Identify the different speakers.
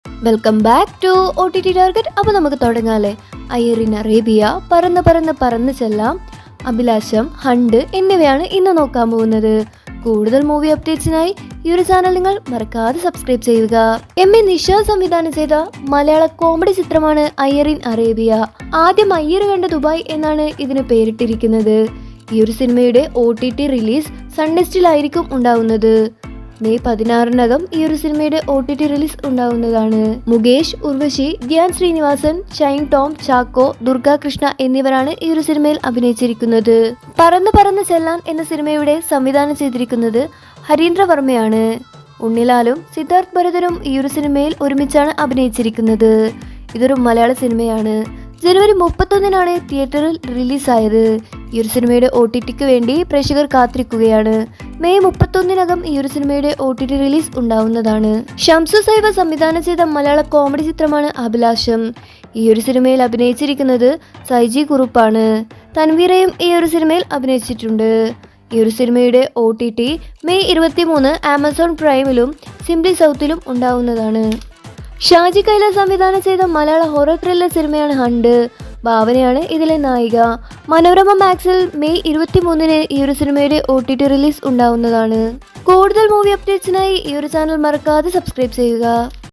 Speaker 1: Welcome back to OTT target. അപ്പോൾ നമുക്ക് തുടങ്ങാല്ലേ. അയ്യറിൻ Arabia, പറന്ന് പറന്ന് പറന്ന് ചെല്ലാം, അഭിലാഷം, ഹണ്ട് എന്നിവയാണ് ഇന്ന് നോക്കാൻ പോകുന്നത്. കൂടുതൽ മൂവി അപ്ഡേറ്റ്സിനായി ഈ ഒരു ചാനൽ നിങ്ങൾ മറക്കാതെ സബ്സ്ക്രൈബ് ചെയ്യുക. MA നിഷ സംവിധാനം ചെയ്ത മലയാള കോമഡി ചിത്രമാണ് അയ്യറിൻ അറേബ്യ. ആദ്യം അയ്യർ കണ്ട ദുബായ് എന്നാണ് ഇതിന് പേരിട്ടിരിക്കുന്നത്. ഈ ഒരു സിനിമയുടെ OTT റിലീസ് സൺനെസ്റ്റിലായിരിക്കും ഉണ്ടാവുന്നത്. മെയ് 16-നകം ഈ ഒരു സിനിമയുടെ OTT റിലീസ് ഉണ്ടാവുന്നതാണ്. മുകേഷ്, ഉർവശി, ധ്യാൻ ശ്രീനിവാസൻ, ഷൈൻ ടോം, ചാക്കോ, ദുർഗ കൃഷ്ണ എന്നിവരാണ് ഈ ഒരു സിനിമയിൽ അഭിനയിച്ചിരിക്കുന്നത്. പറന്ന് പറന്ന് ചെല്ലാൻ എന്ന സിനിമയുടെ സംവിധാനം ചെയ്തിരിക്കുന്നത് ഹരീന്ദ്ര വർമ്മയാണ്. ഉണ്ണിലാലും സിദ്ധാർത്ഥ് ഭരതനും ഈ ഒരു സിനിമയിൽ ഒരുമിച്ചാണ് അഭിനയിച്ചിരിക്കുന്നത്. ഇതൊരു മലയാള സിനിമയാണ്. ജനുവരി 31-നാണ് തിയേറ്ററിൽ റിലീസായത്. ഈ ഒരു സിനിമയുടെ OTTക്ക് വേണ്ടി പ്രേക്ഷകർ കാത്തിരിക്കുകയാണ്. മെയ് 31-നകം ഈ ഒരു സിനിമയുടെ OTT റിലീസ് ഉണ്ടാവുന്നതാണ്. ഷംസു സൈബ സംവിധാനം ചെയ്ത മലയാള കോമഡി ചിത്രമാണ് അഭിലാഷം. ഈ ഒരു സിനിമയിൽ അഭിനയിച്ചിരിക്കുന്നത് സൈജി കുറുപ്പാണ്. തൻവീറയും ഈ ഒരു സിനിമയിൽ അഭിനയിച്ചിട്ടുണ്ട്. ഈ ഒരു സിനിമയുടെ OTT മെയ് 23 ആമസോൺ പ്രൈമിലും സിംപ്ലി സൗത്തിലും ഉണ്ടാവുന്നതാണ്. ഷാജി കൈലാസ് സംവിധാനം ചെയ്ത മലയാള ഹൊറർ ത്രില്ലർ സിനിമയാണ് ഹണ്ട്. ഭാവനയാണ് ഇതിലെ നായിക. മനോരമ മാക്സിൽ മെയ് 23-ന് ഈ ഒരു സിനിമയുടെ OTT റിലീസ് ഉണ്ടാവുന്നതാണ്. കൂടുതൽ മൂവി അപ്ഡേറ്റ്സിനായി ഈ ഒരു ചാനൽ മറക്കാതെ സബ്സ്ക്രൈബ് ചെയ്യുക.